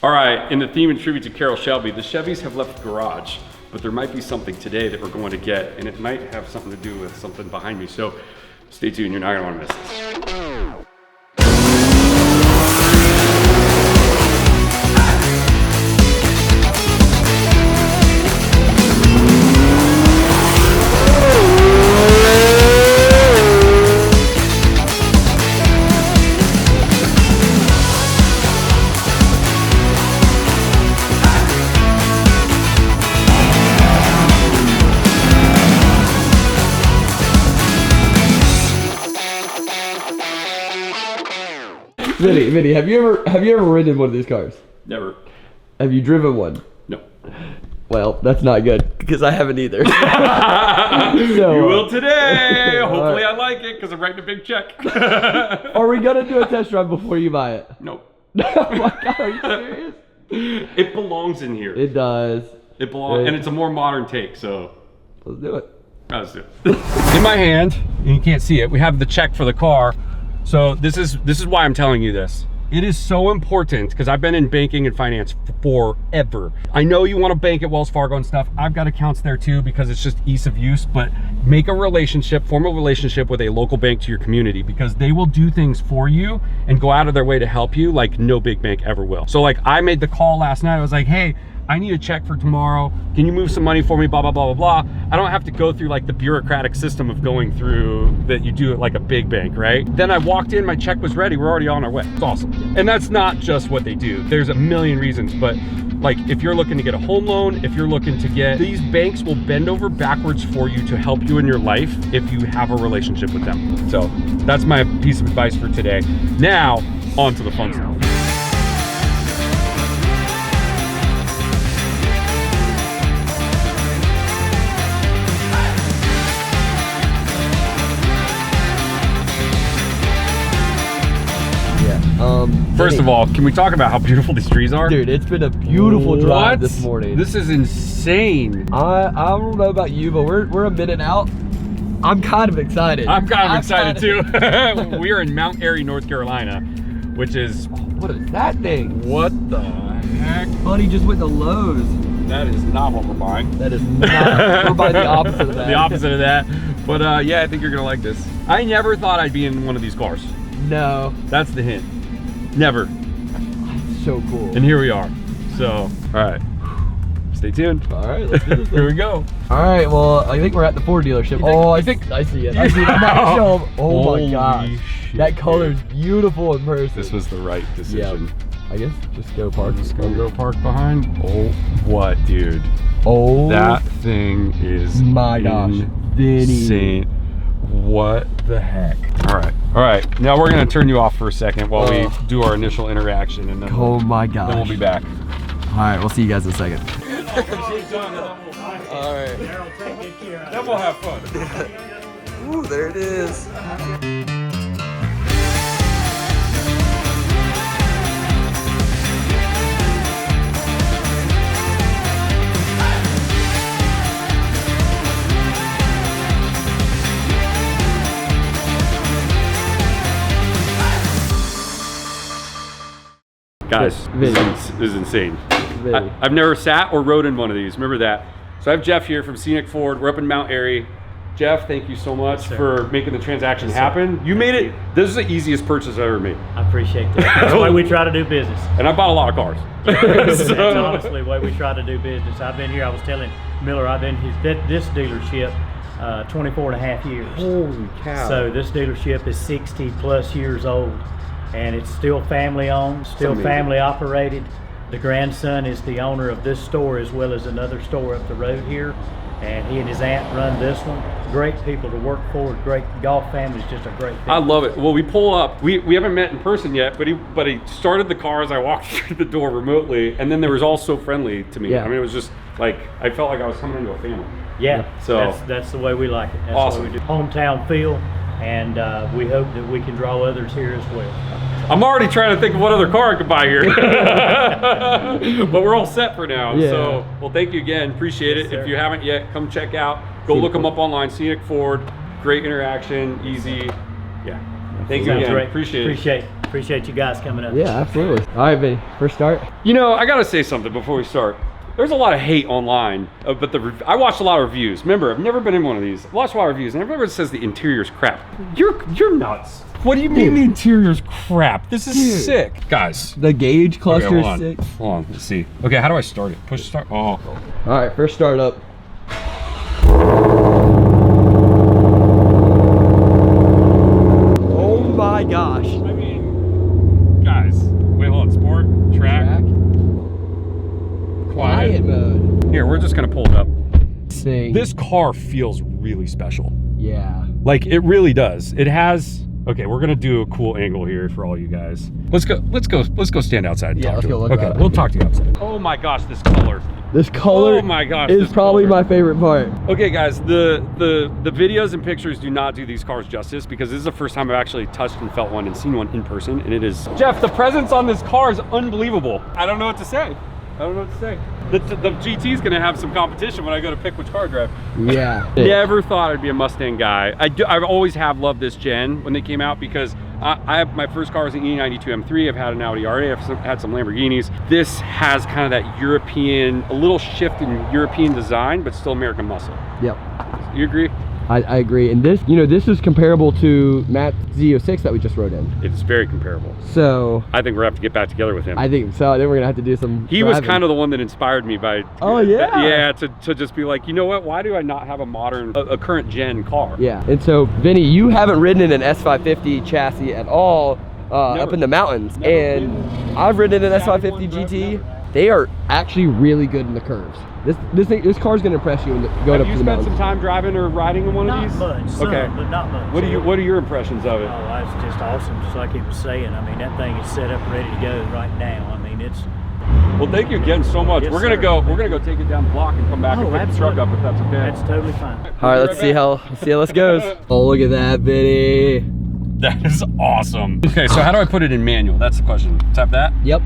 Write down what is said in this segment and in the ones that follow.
All right, in the theme and tribute to Carol Shelby, the Chevys have left the garage, but there might be something today that we're going to get, and it might have something to do with something behind me. So stay tuned, you're not gonna wanna miss this. Vinny, have you ever ridden one of these cars? Never. Have you driven one? No. Well, that's not good because I haven't either. So, you will today. Hopefully I like it because I'm writing a big check. Are we gonna do a test drive before you buy it? Nope. Oh my God, are you serious? It belongs in here. It does. It belongs, and it's a more modern take, so. Let's do it. Let's do it. In my hand, and you can't see it, we have the check for the car. So this is why I'm telling you this. It is so important because I've been in banking and finance forever. I know you want to bank at Wells Fargo and stuff. I've got accounts there too because it's just ease of use, but make a relationship, form a relationship with a local bank to your community because they will do things for you and go out of their way to help you like no big bank ever will. So like I made the call last night. I was like, hey, I need a check for tomorrow. Can you move some money for me? Blah, blah, blah, blah, blah. I don't have to go through like the bureaucratic system of going through that you do at like a big bank, right? Then I walked in, my check was ready. We're already on our way. It's awesome. And that's not just what they do. There's a million reasons, but like if you're looking to get a home loan, if you're looking to get, these banks will bend over backwards for you to help you in your life if you have a relationship with them. So that's my piece of advice for today. Now, on to the fun stuff. First of all, can we talk about how beautiful these trees are? Dude, it's been a beautiful drive this morning. This is insane. I don't know about you, but we're a minute out. I'm kind of excited. I'm kind of excited too. We are in Mount Airy, North Carolina, which is... What is that thing? What the heck? Buddy just went to Lowe's. That is not what we're buying. That is not. We're buying the opposite of that. The opposite of that. But yeah, I think you're gonna like this. I never thought I'd be in one of these cars. No. That's the hint. Never. So cool. And here we are. So, all right. Stay tuned. All right, let's do this. Here we go. All right, well, I think we're at the Ford dealership. Oh, I think I see it. I see it. I'm not sure. Oh my gosh. That color is beautiful in person. This was the right decision. Yeah. I guess just go park. Just go park behind. Oh, what, dude? Oh. That thing is my gosh. Insane. What the heck? All right. Now we're gonna turn you off for a second while we do our initial interaction, and then oh my gosh, then we'll be back. All right, we'll see you guys in a second. All right. Then we'll have fun. Ooh, there it is. Guys, this is insane. I've never sat or rode in one of these. Remember that. So I have Jeff here from Scenic Ford. We're up in Mount Airy. Jeff, thank you so much for making the transaction happen. You made it. This is the easiest purchase I've ever made. I appreciate that. That's the way we try to do business. And I bought a lot of cars. That's honestly the way we try to do business. I've been here, I was telling Miller, I've been this dealership 24 and a half years. Holy cow. So this dealership is 60 plus years old. And it's still family owned, still family operated. The grandson is the owner of this store as well as another store up the road here. And he and his aunt run this one. Great people to work for, great golf families, just a great family. I love it. Well, we pull up, we haven't met in person yet, but he started the car as I walked through the door remotely, and then they was all so friendly to me. Yeah. I mean, it was just like, I felt like I was coming into a family. Yeah, so that's the way we like it. That's awesome. the way we do. Hometown feel, and we hope that we can draw others here as well. I'm already trying to think of what other car I could buy here. But we're all set for now. Yeah. So, well, thank you again. Appreciate it. Sir. If you haven't yet, come check out. Go look them up online. Scenic Ford. Great interaction. Easy. Yeah. Thank you again. Great. Appreciate it. Appreciate it. Appreciate you guys coming up. Yeah, absolutely. All right, Vinny, first start. You know, I gotta say something before we start. There's a lot of hate online, but I watched a lot of reviews. Remember, I've never been in one of these. I watched a lot of reviews, and everybody says the interior's crap. You're nuts. What do you mean the interior's crap? This is sick. Guys. The gauge cluster is sick. Hold on, let's see. Okay, how do I start it? Push start? Oh. All right, first start up. Oh my gosh. I mean, guys, wait, hold on. Sport, track. Quiet mode. Here, we're just gonna pull it up. Sing. This car feels really special. Yeah. Like, it really does. It has, okay, we're gonna do a cool angle here for all you guys. Let's go stand outside and talk to go you. look Okay, at it. we'll talk to you outside. Oh my gosh, this color. This color Oh my gosh, is this probably color. my favorite part. Okay guys, the videos and pictures do not do these cars justice, because this is the first time I've actually touched and felt one and seen one in person, and it is, Jeff, the presence on this car is unbelievable. I don't know what to say. I don't know what to say. The GT is gonna have some competition when I go to pick which car to drive. Yeah. Never thought I'd be a Mustang guy. I always have loved this gen when they came out, because I have, my first car was an E92 M3. I've had an Audi R8. I've had some Lamborghinis. This has kind of that European, a little shift in European design, but still American muscle. Yep. You agree? I agree. And this, you know, this is comparable to Matt's Z06 that we just rode in. It's very comparable. So I think we're gonna have to get back together with him. I think so. Then we're gonna have to do some. He was kind of the one that inspired me by. Oh yeah. Yeah, to just be like, you know what? Why do I not have a modern, a current gen car? Yeah. And so, Vinny, you haven't ridden in an S550 chassis at all up in the mountains, and I've ridden in an S550 GT. They are actually really good in the curves. This car's gonna impress you when going up to the mountains. Have you spent some time driving or riding in one of these? Not much, some, but not much. What are your impressions of it? Oh, it's just awesome, just like he was saying. I mean, that thing is set up ready to go right now. I mean, it's. Well, thank you again so much. Yes, we're gonna go take it down the block and come back and pick the truck up if that's okay. That's totally fine. All right, let's see how this goes. Oh, look at that, Vinny. That is awesome. Okay, so how do I put it in manual? That's the question. Tap that? Yep.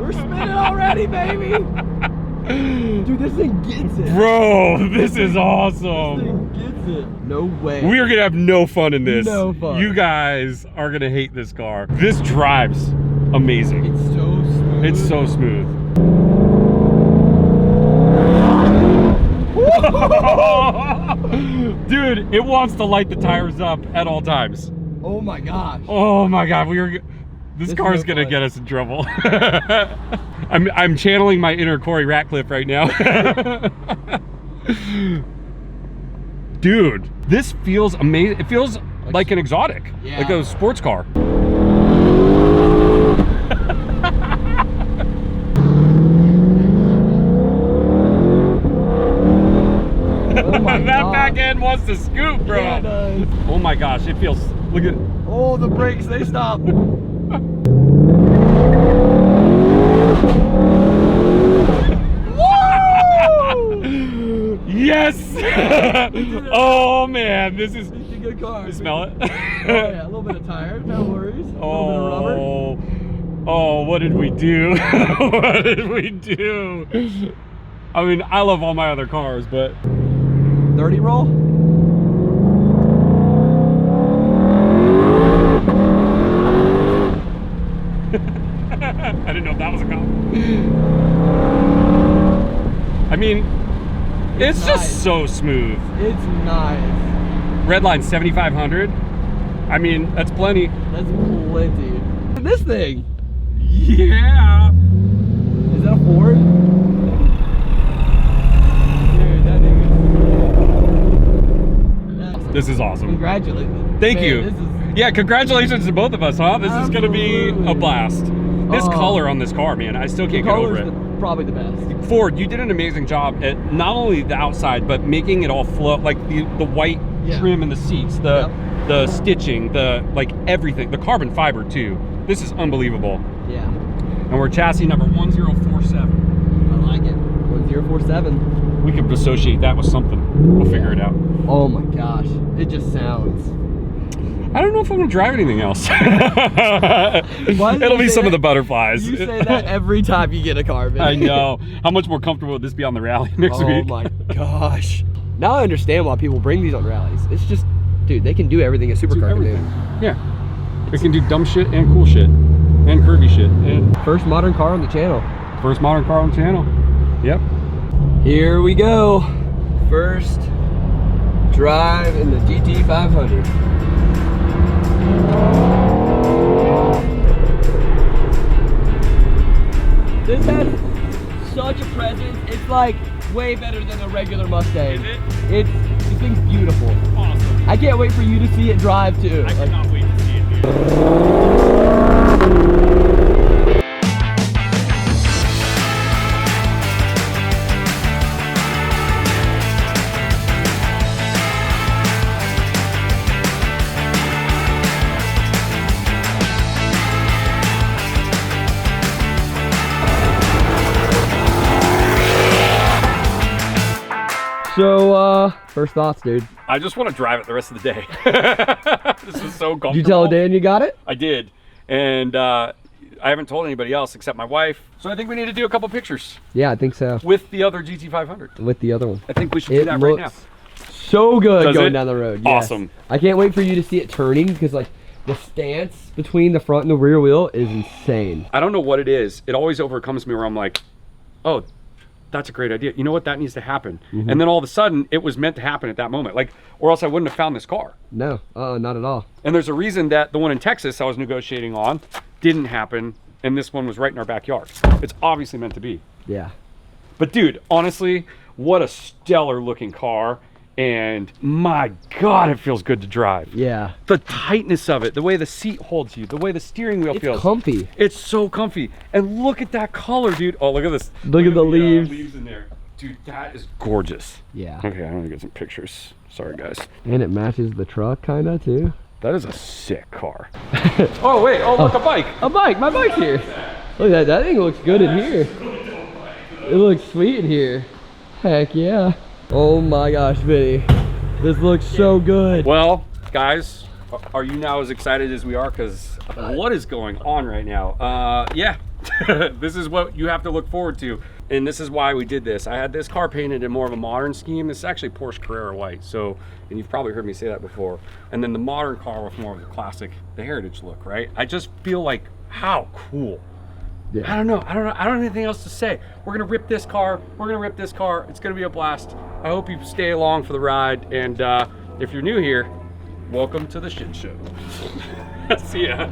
We're spinning already, baby! Dude, this thing gets it. Bro, this is awesome. This thing gets it. No way. We are gonna have no fun in this. No fun. You guys are gonna hate this car. This drives amazing. It's so smooth. It's so smooth. Dude, it wants to light the tires up at all times. Oh my gosh. Oh my god, this car's gonna get us in trouble. I'm channeling my inner Corey Ratcliffe right now. Dude, this feels amazing. It feels like an exotic, like a sports car. Oh my that God. back end wants to scoop, bro. Yeah, it does. Oh my gosh, it feels, look at. Oh, the brakes, they stop. Yes! Oh man, this is a good car. You smell it? Oh yeah, a little bit of tire, no worries. A little bit of rubber. Oh, what did we do? What did we do? I mean, I love all my other cars, but 30 roll? I didn't know if that was a compliment. I mean, it's nice. just so smooth. It's nice. Redline 7,500. I mean, that's plenty. That's plenty. This thing. Yeah. Is that a Ford? Dude, that thing is... This is awesome. Congratulations. Thank Man, you. This is... Yeah, congratulations to both of us, huh? This is gonna be a blast. This color on this car, man, I still can't get over it. Probably the best. Ford, you did an amazing job at not only the outside, but making it all flow, like the white trim in the seats, the stitching, the like everything, the carbon fiber too. This is unbelievable. Yeah. And we're chassis number 1047. I like it. 1047. We could associate that with something. We'll figure it out. Oh my gosh. It just sounds I don't know if I'm gonna drive anything else. Why do It'll you be say some of that? the butterflies. You say that every time you get a car, man. I know. How much more comfortable would this be on the rally next week? Oh my gosh. Now I understand why people bring these on rallies. It's just, dude, they can do everything a supercar can do. Yeah. They can do dumb shit and cool shit. And curvy shit. And First modern car on the channel. first modern car on the channel. Yep. Here we go. First drive in the GT 500. This has such a presence. It's like way better than a regular Mustang. Is it? This thing's beautiful. Awesome. I can't wait for you to see it drive too. I Like, cannot wait to see it, dude. So, first thoughts, dude. I just want to drive it the rest of the day. This is so comfortable. Did you tell Dan you got it? I did. And I haven't told anybody else except my wife. So I think we need to do a couple pictures Yeah, I think so. with the other GT500. With the other one. I think we should do It that right now. looks so good Does going it? down the road. Yes. Awesome. I can't wait for you to see it turning because like the stance between the front and the rear wheel is insane. I don't know what it is. It always overcomes me where I'm like, oh, that's a great idea. You know what? That needs to happen. Mm-hmm. And then all of a sudden, it was meant to happen at that moment. Like, or else I wouldn't have found this car. No, not at all. And there's a reason that the one in Texas I was negotiating on didn't happen, and this one was right in our backyard. It's obviously meant to be. Yeah. But dude, honestly, what a stellar looking car. And my God, it feels good to drive. Yeah. The tightness of it, the way the seat holds you, the way the steering wheel It's feels. comfy. It's so comfy. And look at that color, dude. Oh, look at this. Look at the leaves. Leaves in there. Dude, that is gorgeous. Yeah. Okay, I'm gonna get some pictures. Sorry, guys. And it matches the truck kind of too. That is a sick car. Oh, wait. Oh, look, a bike. A bike. My bike's here. Look at that. That thing looks good in here. It looks sweet in here. Heck yeah. Oh my gosh, Vinny. This looks so good. Well, guys, are you now as excited as we are? Because what is going on right now? Yeah, this is what you have to look forward to. And this is why we did this. I had this car painted in more of a modern scheme. This is actually Porsche Carrera white. So, and you've probably heard me say that before. And then the modern car with more of the classic, the heritage look, right? I just feel like, how cool. Yeah. I don't know. I don't have anything else to say. We're gonna rip this car. We're gonna rip this car. It's gonna be a blast. I hope you stay along for the ride. And if you're new here, welcome to the shit show. See ya.